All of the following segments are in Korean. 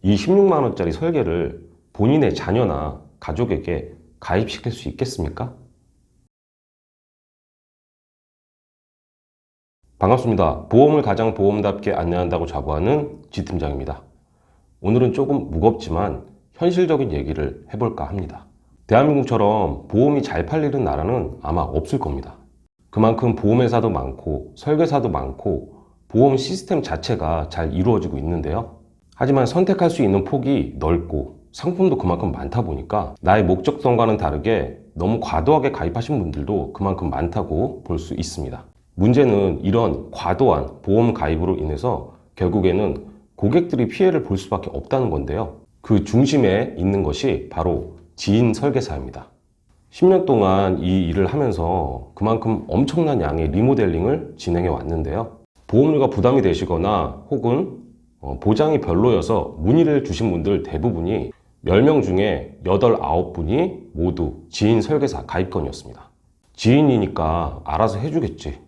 이 16만 원짜리 설계를 본인의 자녀나 가족에게 가입시킬 수 있겠습니까? 반갑습니다. 보험을 가장 보험답게 안내한다고 자부하는 지팀장입니다. 오늘은 조금 무겁지만 현실적인 얘기를 해볼까 합니다. 대한민국처럼 보험이 잘 팔리는 나라는 아마 없을 겁니다. 그만큼 보험회사도 많고 설계사도 많고 보험 시스템 자체가 잘 이루어지고 있는데요. 하지만 선택할 수 있는 폭이 넓고 상품도 그만큼 많다 보니까 나의 목적성과는 다르게 너무 과도하게 가입하신 분들도 그만큼 많다고 볼 수 있습니다. 문제는 이런 과도한 보험 가입으로 인해서 결국에는 고객들이 피해를 볼 수밖에 없다는 건데요. 그 중심에 있는 것이 바로 지인 설계사입니다. 10년 동안 이 일을 하면서 그만큼 엄청난 양의 리모델링을 진행해 왔는데요. 보험료가 부담이 되시거나 혹은 보장이 별로여서 문의를 주신 분들 대부분이 10명 중에 8, 9분이 모두 지인 설계사 가입건이었습니다. 지인이니까 알아서 해주겠지.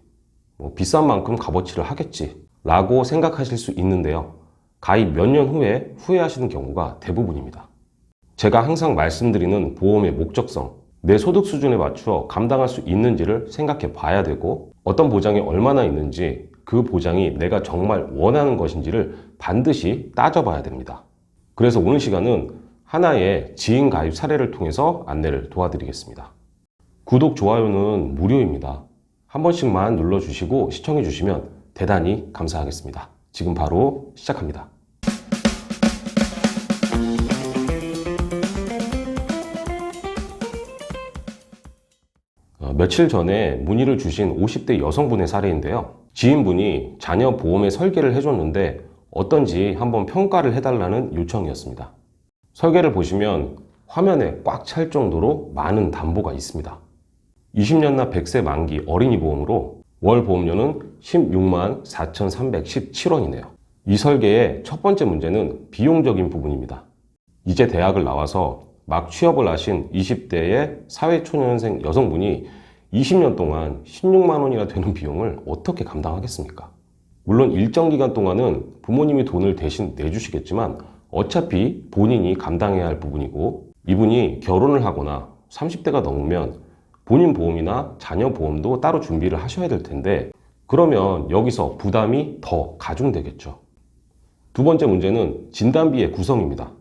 비싼 만큼 값어치를 하겠지. 라고 생각하실 수 있는데요. 가입 몇 년 후에 후회하시는 경우가 대부분입니다. 제가 항상 말씀드리는 보험의 목적성, 내 소득 수준에 맞추어 감당할 수 있는지를 생각해 봐야 되고 어떤 보장이 얼마나 있는지 그 보장이 내가 정말 원하는 것인지를 반드시 따져봐야 됩니다. 그래서 오늘 시간은 하나의 지인 가입 사례를 통해서 안내를 도와드리겠습니다. 구독, 좋아요는 무료입니다. 한 번씩만 눌러주시고 시청해주시면 대단히 감사하겠습니다. 지금 바로 시작합니다. 며칠 전에 문의를 주신 50대 여성분의 사례인데요. 지인분이 자녀 보험의 설계를 해줬는데 어떤지 한번 평가를 해달라는 요청이었습니다. 설계를 보시면 화면에 꽉 찰 정도로 많은 담보가 있습니다. 20년나 100세 만기 어린이 보험으로 월 보험료는 16만 4,317원이네요. 이 설계의 첫 번째 문제는 비용적인 부분입니다. 이제 대학을 나와서 막 취업을 하신 20대의 사회초년생 여성분이 20년 동안 16만 원이나 되는 비용을 어떻게 감당하겠습니까? 물론 일정 기간 동안은 부모님이 돈을 대신 내주시겠지만 어차피 본인이 감당해야 할 부분이고 이분이 결혼을 하거나 30대가 넘으면 본인 보험이나 자녀 보험도 따로 준비를 하셔야 될 텐데 그러면 여기서 부담이 더 가중되겠죠. 두 번째 문제는 진단비의 구성입니다.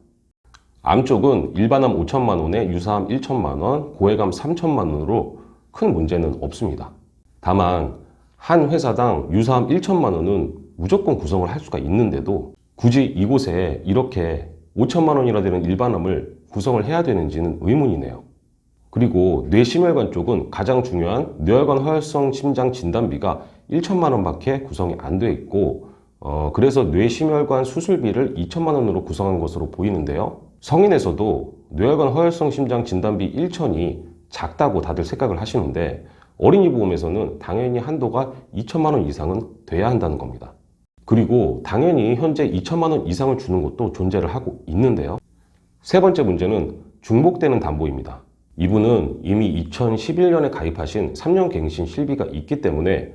암 쪽은 일반암 5천만 원에 유사암 1천만 원, 고해감 3천만 원으로 큰 문제는 없습니다. 다만 한 회사당 유사암 1천만 원은 무조건 구성을 할 수가 있는데도 굳이 이곳에 이렇게 5천만 원이나 되는 일반암을 구성을 해야 되는지는 의문이네요. 그리고 뇌심혈관 쪽은 가장 중요한 뇌혈관 허혈성 심장 진단비가 1천만 원밖에 구성이 안 돼 있고 그래서 뇌심혈관 수술비를 2천만 원으로 구성한 것으로 보이는데요. 성인에서도 뇌혈관 허혈성 심장 진단비 1천이 작다고 다들 생각을 하시는데 어린이 보험에서는 당연히 한도가 2천만 원 이상은 돼야 한다는 겁니다. 그리고 당연히 현재 2천만 원 이상을 주는 곳도 존재를 하고 있는데요. 세 번째 문제는 중복되는 담보입니다. 이분은 이미 2011년에 가입하신 3년 갱신 실비가 있기 때문에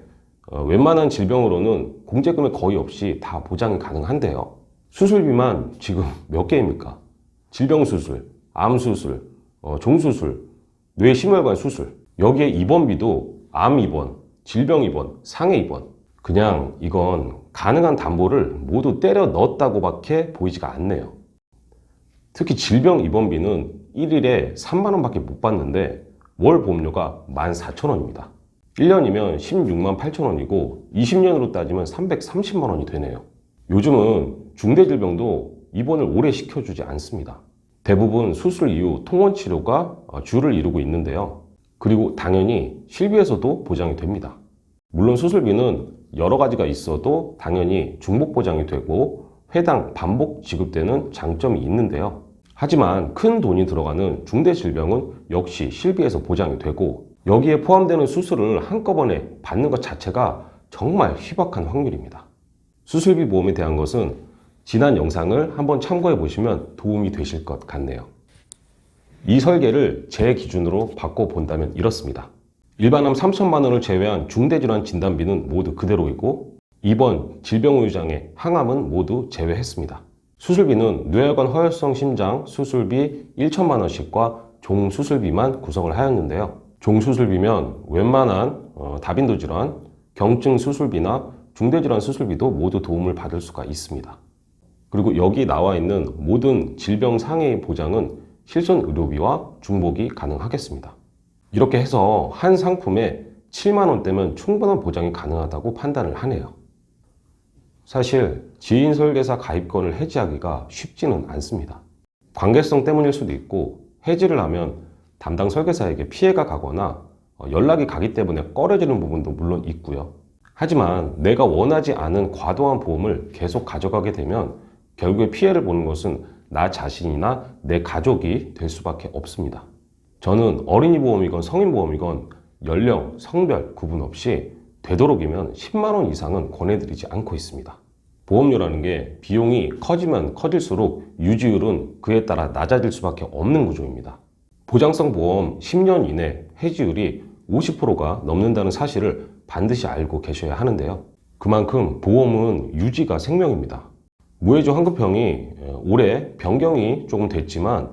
웬만한 질병으로는 공제금액 거의 없이 다 보장이 가능한데요. 수술비만 지금 몇 개입니까? 질병수술, 암수술, 종수술, 뇌심혈관 수술, 여기에 입원비도 암 입원, 질병 입원, 상해 입원. 그냥 이건 가능한 담보를 모두 때려 넣었다고밖에 보이지가 않네요. 특히 질병 입원비는 1일에 3만 원밖에 못 받는데 월 보험료가 14,000원입니다. 1년이면 16만 8천 원이고 20년으로 따지면 330만 원이 되네요. 요즘은 중대질병도 입원을 오래 시켜주지 않습니다. 대부분 수술 이후 통원치료가 주를 이루고 있는데요. 그리고 당연히 실비에서도 보장이 됩니다. 물론 수술비는 여러 가지가 있어도 당연히 중복 보장이 되고 회당 반복 지급되는 장점이 있는데요. 하지만 큰 돈이 들어가는 중대질병은 역시 실비에서 보장이 되고 여기에 포함되는 수술을 한꺼번에 받는 것 자체가 정말 희박한 확률입니다. 수술비 보험에 대한 것은 지난 영상을 한번 참고해 보시면 도움이 되실 것 같네요. 이 설계를 제 기준으로 바꿔본다면 이렇습니다. 일반암 3천만 원을 제외한 중대질환 진단비는 모두 그대로이고 입원, 질병의장애, 항암은 모두 제외했습니다. 수술비는 뇌혈관 허혈성 심장 수술비 1천만 원씩과 종수술비만 구성을 하였는데요. 종수술비면 웬만한 다빈도 질환, 경증 수술비나 중대질환 수술비도 모두 도움을 받을 수가 있습니다. 그리고 여기 나와 있는 모든 질병 상해 보장은 실손 의료비와 중복이 가능하겠습니다. 이렇게 해서 한 상품에 7만 원대면 충분한 보장이 가능하다고 판단을 하네요. 사실 지인 설계사 가입권을 해지하기가 쉽지는 않습니다. 관계성 때문일 수도 있고 해지를 하면 담당 설계사에게 피해가 가거나 연락이 가기 때문에 꺼려지는 부분도 물론 있고요. 하지만 내가 원하지 않은 과도한 보험을 계속 가져가게 되면 결국에 피해를 보는 것은 나 자신이나 내 가족이 될 수밖에 없습니다. 저는 어린이 보험이건 성인 보험이건 연령, 성별 구분 없이 되도록이면 10만 원 이상은 권해드리지 않고 있습니다. 보험료라는 게 비용이 커지면 커질수록 유지율은 그에 따라 낮아질 수밖에 없는 구조입니다. 보장성 보험 10년 이내 해지율이 50%가 넘는다는 사실을 반드시 알고 계셔야 하는데요. 그만큼 보험은 유지가 생명입니다. 무해지 환급형이 올해 변경이 조금 됐지만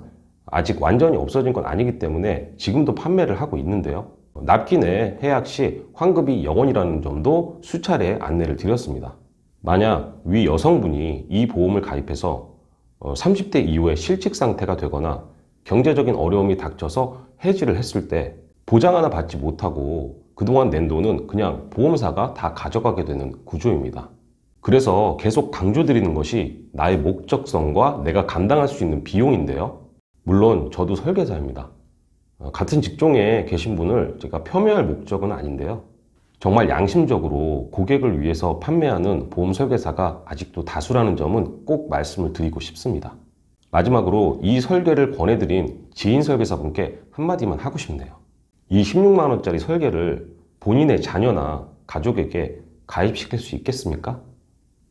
아직 완전히 없어진 건 아니기 때문에 지금도 판매를 하고 있는데요. 납기 내 해약 시 환급이 0원이라는 점도 수차례 안내를 드렸습니다. 만약 위 여성분이 이 보험을 가입해서 30대 이후에 실직 상태가 되거나 경제적인 어려움이 닥쳐서 해지를 했을 때 보장 하나 받지 못하고 그동안 낸 돈은 그냥 보험사가 다 가져가게 되는 구조입니다. 그래서 계속 강조드리는 것이 나의 목적성과 내가 감당할 수 있는 비용인데요. 물론 저도 설계사입니다. 같은 직종에 계신 분을 제가 폄훼할 목적은 아닌데요. 정말 양심적으로 고객을 위해서 판매하는 보험 설계사가 아직도 다수라는 점은 꼭 말씀을 드리고 싶습니다. 마지막으로 이 설계를 권해드린 지인 설계사분께 한마디만 하고 싶네요. 이 16만 원짜리 설계를 본인의 자녀나 가족에게 가입시킬 수 있겠습니까?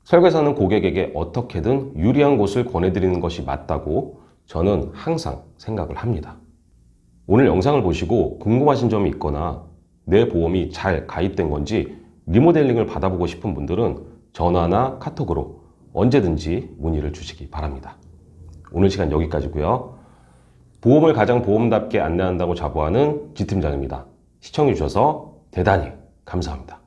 설계사는 고객에게 어떻게든 유리한 곳을 권해드리는 것이 맞다고 저는 항상 생각을 합니다. 오늘 영상을 보시고 궁금하신 점이 있거나 내 보험이 잘 가입된 건지 리모델링을 받아보고 싶은 분들은 전화나 카톡으로 언제든지 문의를 주시기 바랍니다. 오늘 시간 여기까지고요. 보험을 가장 보험답게 안내한다고 자부하는 지팀장입니다. 시청해주셔서 대단히 감사합니다.